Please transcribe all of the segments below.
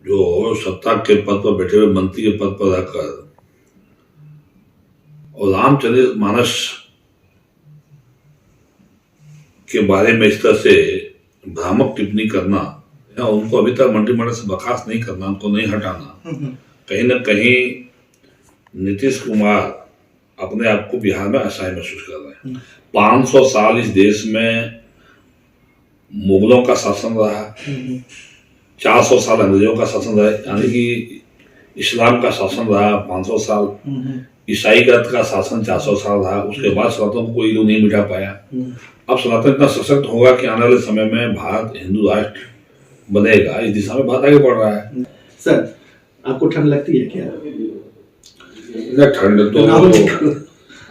जो सत्ता के पद पर बैठे हुए मंत्री के पद पर रहकर और रामचरित मानस के बारे में इस तरह से भ्रामक टिप्पणी करना या उनको अभी तक मंत्रिमंडल से बर्खास्त नहीं करना, उनको नहीं हटाना, कहीं ना कहीं नीतीश कुमार अपने आप को बिहार में असहाय महसूस कर रहे हैं। 500 साल इस देश में मुगलों का शासन रहा, 400 साल अंग्रेजों का शासन रहा, यानी कि इस्लाम का शासन रहा 500 साल, ईसाई का शासन 400 साल रहा। उसके बाद सनातन को कोई नहीं मिटा पाया। अब सनातन इतना सशक्त होगा कि आने वाले समय में भारत हिंदू राष्ट्र बनेगा। इस दिशा में भारत आगे बढ़ रहा है। सर, आपको ठंड लगती है क्या? ठंड तो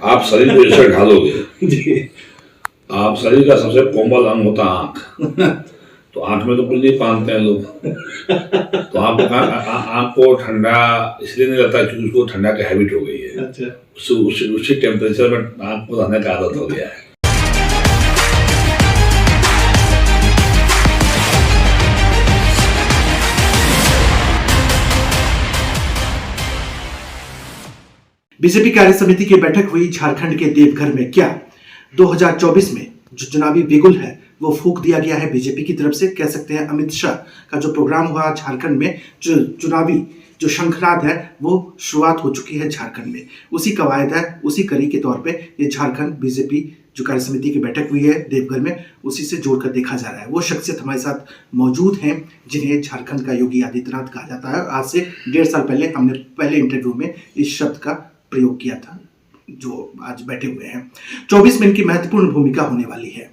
आप शरीर को जैसे ढालोगे, आप शरीर का सबसे कोमल अंग होता है आंख, तो आंख में तो कुछ नहीं पहनते हैं लोग, तो आंख को ठंडा इसलिए नहीं लगता क्योंकि उसको ठंडा की हैबिट हो गई है। अच्छा। उसी टेम्परेचर में आंख को रहने का आदत हो गया है। बीजेपी कार्य समिति की बैठक हुई झारखंड के देवघर में। क्या 2024 में जो चुनावी बिगुल है वो फूंक दिया गया है बीजेपी की तरफ से? कह सकते हैं अमित शाह का जो प्रोग्राम हुआ झारखंड में, जो चुनावी जो शंखनाद है वो शुरुआत हो चुकी है झारखंड में। उसी कवायद है, उसी कड़ी के तौर पे ये झारखंड बीजेपी जो कार्य समिति की बैठक हुई है देवघर में, उसी से जोड़कर देखा जा रहा है। वो शख्सियत हमारे साथ मौजूद हैं जिन्हें झारखंड का योगी आदित्यनाथ कहा जाता है। आज से 1.5 साल पहले हमने पहले इंटरव्यू में इस शब्द का प्रयोग किया था, जो आज बैठे हुए हैं। 24 में इनकी महत्वपूर्ण भूमिका होने वाली है।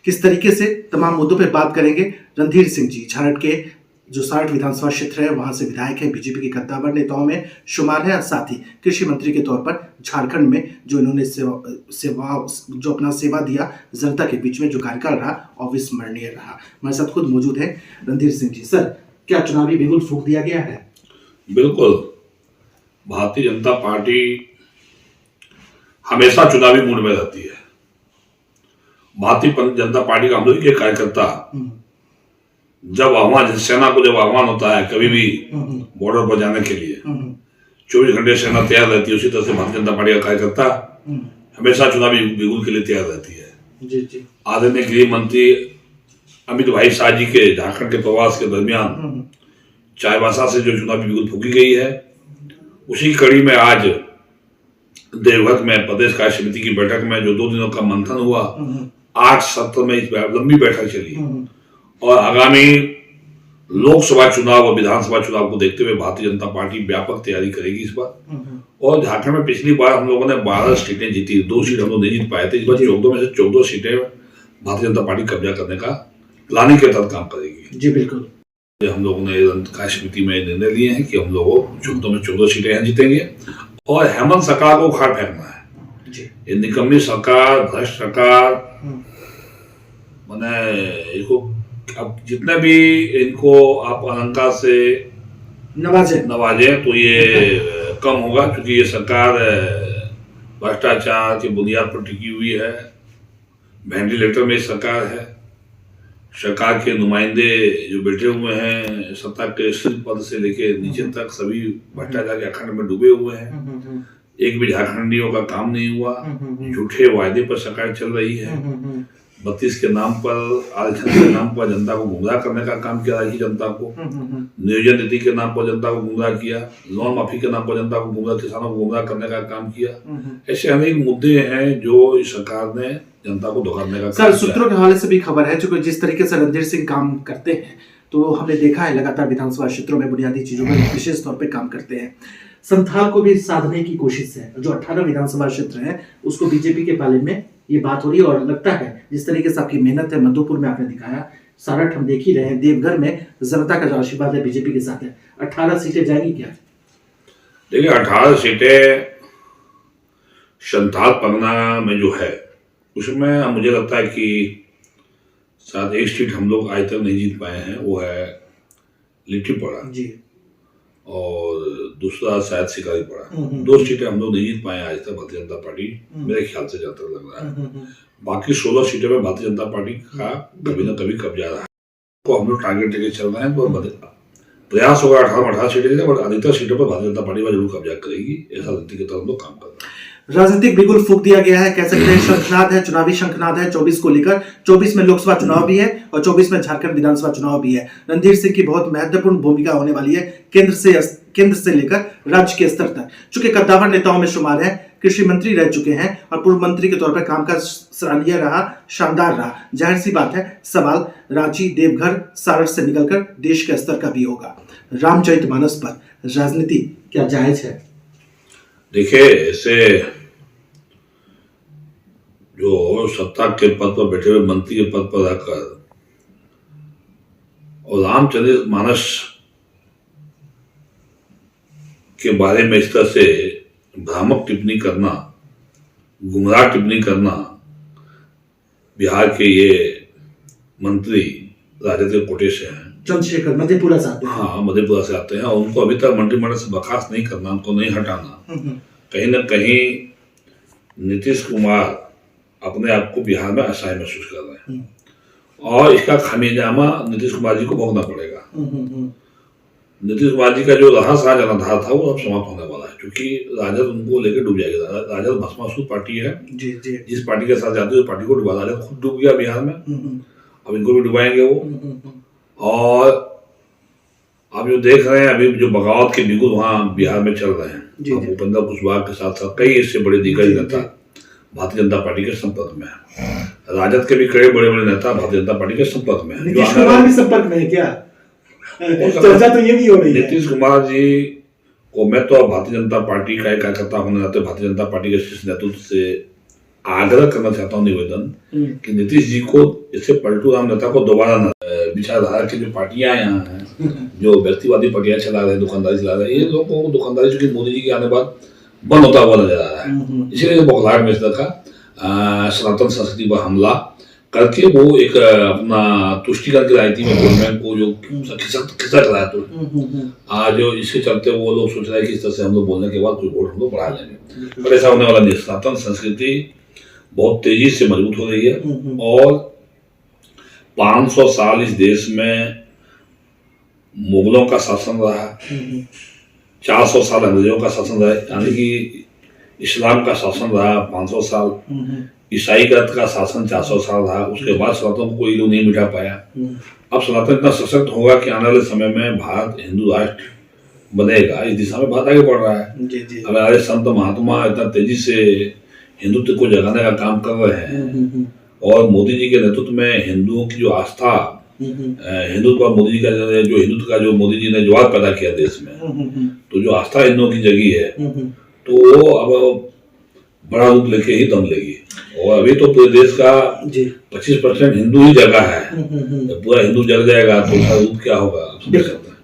किस तरीके से तमाम मुद्दों पर बात करेंगे। रणधीर सिंह जी झारखंड के जो 60 विधानसभा क्षेत्र है वहां से विधायक है, बीजेपी के कद्दावर नेताओं में शुमार है, और साथ ही कृषि मंत्री के तौर पर झारखंड में जो इन्होंने जो अपना सेवा दिया जनता के बीच में, जो कार्यकाल रहा अविस्मरणीय रहा। हमारे साथ खुद मौजूद है रणधीर सिंह जी। सर, क्या चुनावी बिगुल फूंक दिया गया है? बिल्कुल। भारतीय जनता पार्टी हमेशा चुनावी मूड में रहती है। भारतीय जनता पार्टी का हम लोग के कार्यकर्ता जब आह्वान, सेना को जब आह्वान होता है कभी भी बॉर्डर पर जाने के लिए, 24 घंटे सेना तैयार रहती है। उसी तरह से भारतीय जनता पार्टी का कार्यकर्ता हमेशा चुनावी बिगुल के लिए तैयार रहती है। आदरणीय गृह मंत्री अमित भाई शाह जी के झारखंड के प्रवास के दरमियान चाईबासा से जो चुनावी बिगुल फूकी गई है, उसी कड़ी में आज देवघर में प्रदेश कार्य समिति की बैठक में जो 2 दिनों का मंथन हुआ, 8 सत्र में इस लंबी बैठक चली, और आगामी लोकसभा चुनाव और विधानसभा चुनाव को देखते हुए भारतीय जनता पार्टी व्यापक तैयारी करेगी इस बार। और झारखंड में पिछली बार हम लोगों ने 12 सीटें जीती, 2 सीट हम लोग नहीं जीत पाए थे। इस बार 14 में से 14 सीटें भारतीय जनता पार्टी कब्जा करने का प्लानिंग के तहत काम करेगी। जी बिल्कुल। हम लोगों ने कार्य समिति में निर्णय लिए हैं कि हम लोग 14 में 14 सीटें यहाँ जीतेंगे, और हेमंत सरकार को उखाड़ फेंकना है। ये निकम्मी सरकार, भ्रष्ट सरकार, मैंने इसको अब जितने भी इनको आप अलंकार से नवाजे तो ये कम होगा, क्योंकि ये सरकार भ्रष्टाचार की बुनियाद पर टिकी हुई है। वेंटिलेटर में सरकार है। सरकार के नुमाइंदे जो बैठे हुए हैं सत्ता के शीर्ष पद से लेके नीचे तक, सभी भ्रष्टाचार के अखंड में डूबे हुए हैं। एक भी झारखंडियों का काम नहीं हुआ। झूठे वायदे पर सरकार चल रही है। 32 के नाम पर, आरक्षण के नाम पर जनता को गुमराह करने का काम किया राज्य जनता को। नियोजन नीति के नाम पर जनता को गुमराह किया। लोन माफी के नाम पर जनता को गुमराह, किसानों को गुमराह करने का काम किया। ऐसे अनेक मुद्दे हैं जो इस सरकार ने जनता को धोखा देने का। सर, सूत्रों के हवाले से भी खबर है, जो जिस तरीके से रणधीर सिंह काम करते हैं, तो हमने देखा है लगातार विधानसभा क्षेत्रों में बुनियादी चीजों पर विशेष तौर पे काम करते हैं। संथाल को भी साधने की कोशिश है। जो 18 विधानसभा क्षेत्र है उसको बीजेपी के पाले में ये बात हो रही है, और लगता है जिस तरीके से आपकी मेहनत है, मधुपुर में आपने दिखाया, सारठ हम देख ही रहे हैं, देवघर में जनता का जो आशीर्वाद है बीजेपी के साथ है। 18 सीटें जाएंगी क्या? देखिए, 18 सीटें संथाल परगना में जो है उसमें मुझे लगता है कि शायद एक सीट हम लोग आज तक नहीं जीत पाए हैं, वो है लिट्टीपड़ा जी, और दूसरा शायद शिकारीपड़ा। 2 सीटें हम लोग नहीं जीत पाए आज तक भारतीय जनता पार्टी, मेरे ख्याल से जहाँ तक लग रहा है। बाकी 16 सीटों में भारतीय जनता पार्टी का कभी ना कभी कब्जा रहा है। तो हम लोग टारगेट लेके चल रहे हैं। तो प्रयास होगा 18 में 18 सीटें देगा, बट अधिकतर सीटों पर भारतीय जनता पार्टी जरूर कब्जा करेगी, ऐसा रणनीति की तरफ हम लोग काम कर रहे हैं। राजनीतिक बिगुल फूंक दिया गया है, कह सकते हैं शंखनाद है, चुनावी शंखनाद है 24 को लेकर। 24 में लोकसभा चुनाव भी है और 24 में झारखंड विधानसभा चुनाव भी है। रणधीर सिंह की बहुत महत्वपूर्ण भूमिका होने वाली है केंद्र से लेकर राज्य के स्तर तक। चूंकि कद्दावर नेताओं में शुमार है, कृषि मंत्री रह चुके हैं और पूर्व मंत्री के तौर पर कामकाज सराहनीय रहा, शानदार रहा। जाहिर सी बात है, सवाल रांची, देवघर, सारठ से निकलकर देश के स्तर का भी होगा। रामचरितमानस पर राजनीति क्या जायज है? देखिए, ऐसे जो सत्ता के पद पर बैठे हुए मंत्री के पद पर रहकर और रामचरितमानस के बारे में इस तरह से भ्रामक टिप्पणी करना, गुमराह टिप्पणी करना, बिहार के ये मंत्री राजद के कोटे से हैं, चंद्रशेखर मधेपुरा से आते हैं। हाँ, मधेपुरा से आते हैं, और उनको अभी तक मंत्रिमंडल से बर्खास्त नहीं करना, उनको नहीं हटाना। कहीं ना कहीं नीतीश कुमार अपने आप को बिहार में असहाय महसूस कर रहे हैं, और इसका खामियाजा नीतीश कुमार जी को भोगना पड़ेगा। नीतीश कुमार जी का जो रहा जनाधार था वो अब समाप्त होने वाला है, क्योंकि राजद उनको लेकर डूब जाएगी। राजद भस्मासुर पार्टी है, जिस पार्टी के साथ जाती है उस पार्टी को डुबा, राजद खुद डूब गया बिहार में, अब इनको भी डुबाएंगे वो। और आप जो देख रहे हैं अभी जो बगावत के बिगुल वहाँ बिहार में चल रहे हैं, भूपेंद्र कुशवाहा के साथ साथ कई इससे बड़े दिग्गज नेता भारतीय जनता पार्टी के संपर्क में है। राजद के भी कई बड़े बड़े नेता भारतीय जनता पार्टी के संपर्क में है। नीतीश कुमार भी संपर्क में है क्या? चर्चा तो ये भी हो रही है। नीतीश कुमार जी को मैं तो भारतीय जनता पार्टी का एक कार्यकर्ता होने नाते भारतीय जनता पार्टी के शीर्ष नेतृत्व से आग्रह करना चाहता हूँ, निवेदन, कि नीतीश जी को इससे पलटू राम नेता को दोबारा न, विचारधारा की जो पार्टियां यहाँ हैं, जो व्यक्तिवादी पार्टियां चला रहे हैं, दुकानदारी चला रहे हैं, ये लोगों को दुकानदारी चूंकि मोदी जी के आने बाद बंद होता हुआ नजर आ रहा है। इसीलिए बौखलाहट में इस तरह का सनातन संस्कृति पर हमला करके वो एक अपना तुष्टिकरण की राजनीति में गवर्नमेंट को जो खिसक रहा है, तो आज इसके चलते वो लोग सोच रहे हैं कि इस तरह से हम लोग बोलने के बाद कुछ वोट हम लोग बढ़ा लेंगे, पर ऐसा होने वाला नहीं। सनातन संस्कृति बहुत तेजी से मजबूत हो रही है, और 500 साल इस देश में मुगलों का शासन रहा, 400 साल अंग्रेजों का शासन रहा, यानी कि इस्लाम का शासन रहा 500 साल, ईसाई का शासन 400 साल रहा। उसके बाद सनातन को कोई लोग नहीं मिटा पाया। अब सनातन इतना सशक्त होगा कि आने वाले समय में भारत हिंदू राष्ट्र बनेगा, इस दिशा में भारत आगे बढ़ रहा है। अब हमारे संत महात्मा इतना तेजी से हिंदुत्व को जगाने का काम कर रहे हैं, और मोदी जी के नेतृत्व में हिंदुओं की जो आस्था, हिंदुत्व मोदी जी का जो हिंदुत्व का जो मोदी जी ने ज्वार पैदा किया देश में, तो जो आस्था हिंदुओं की जगी है, तो वो अब बड़ा रूप लेके ही दम लेगी। और अभी तो पूरे देश का 25% हिंदू ही जगह है, जब पूरा हिंदू जग जाएगा तो उसका रूप क्या होगा, आप समझ सकते हैं।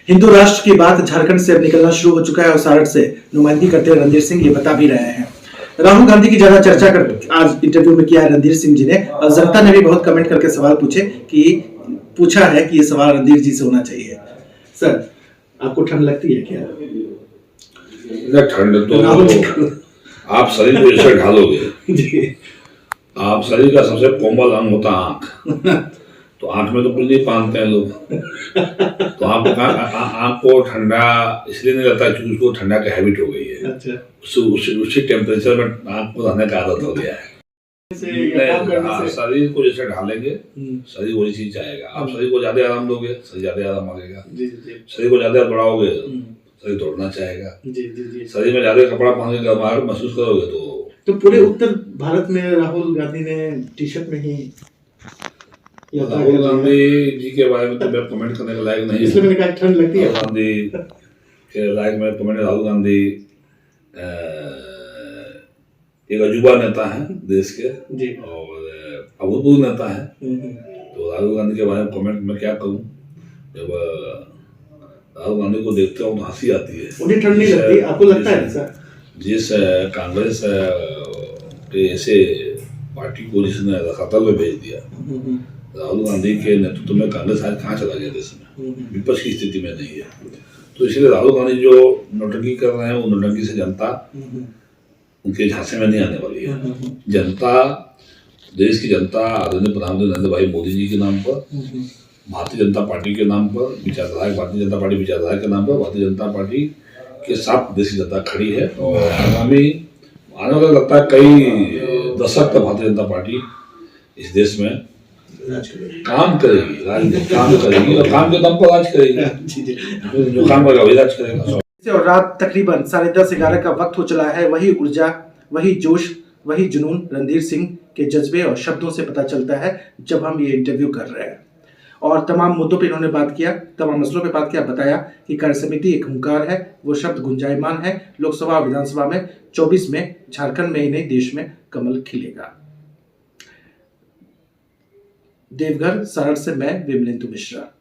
हिंदू राष्ट्र की बात झारखंड से अब निकलना शुरू हो चुका है, और सारठ से नुमाइंदगी करते हुए रणधीर सिंह ये बता भी रहे हैं। राहुल गांधी की ज्यादा चर्चा कर आज इंटरव्यू में किया है रणधीर सिंह जी ने, और जनता ने भी बहुत कमेंट करके सवाल पूछा है कि ये सवाल रणधीर जी से होना चाहिए। सर, आपको ठंड लगती है क्या? ठंड तो आप शरीर को जैसे ढालोगे, आप शरीर का सबसे कोमल अंग होता है आंख, तो आंख में तो कुछ नहीं पहनते हैं लोग, तो आंख को ठंडा इसलिए नहीं लगता क्योंकि उसको ठंडा का हैबिट हो गई है। उसी टेम्परेचर में आंख को रहने का आदत हो गया है। शरीर को जैसे ढालेंगे शरीर वही चीज चाहेगा। आप शरीर को ज्यादा आराम दोगे, शरीर ज्यादा आराम मांगेगा। शरीर को ज्यादा दौड़ाओगे, शरीर दौड़ना चाहेगा। शरीर में ज्यादा कपड़ा पहन के गर्माहट महसूस करोगे तो पूरे उत्तर भारत में राहुल गांधी ने टी शर्ट में ही, राहुल गांधी जी के बारे में तो मैं कमेंट करने के लायक नहीं, इसलिए मैंने कहा ठंड लगती है। राहुल गांधी के लायक में कमेंट, राहुल गांधी एक अजूबा नेता है देश के, और अभूतपूर्व नेता है, तो राहुल गांधी के बारे में कमेंट मैं क्या करूं। जब राहुल गांधी को देखते हो तो हंसी आती है। उन्हें ठंड नहीं लगती, आपको लगता है सर? जिस कांग्रेस के ऐसे पार्टी को जिसने रसातल में भेज दिया, राहुल गांधी के नेतृत्व में कांग्रेस आज कहाँ चला गया देश में, विपक्ष की स्थिति में नहीं है। तो इसलिए राहुल गांधी जो नौटंकी कर रहे हैं वो नौटंकी से जनता उनके झांसे में नहीं आने वाली है। जनता, देश की जनता आदरणीय प्रधानमंत्री नरेंद्र भाई मोदी जी के नाम पर भारतीय जनता पार्टी के नाम पर विचारधारा, भारतीय जनता पार्टी विचारधारा के नाम पर भारतीय जनता पार्टी के साथ देश की जनता खड़ी है। और आगामी आने वाला लगता है कई दशक तक भारतीय जनता पार्टी इस देश में काम करेगी, राजनीतिक काम करेगी और काम के दम पर राज करेगी। जो काम करेगा वही राज करेगा। और रात तकरीबन 10:30-11 का वक्त हो चला है। वही ऊर्जा, वही जोश, वही जुनून रणधीर सिंह के जज्बे और शब्दों से पता चलता है जब हम ये इंटरव्यू कर रहे हैं। और तमाम मुद्दों पे इन्होंने बात किया, तमाम मसलों पे बात किया, बताया कि कार्य समिति एक हुंकार है, वो शब्द गुंजायमान है। लोकसभा और विधानसभा में 24 में झारखंड में ही नहीं देश में कमल खिलेगा। देवघर, सारण से मैं विमलेंदु मिश्रा।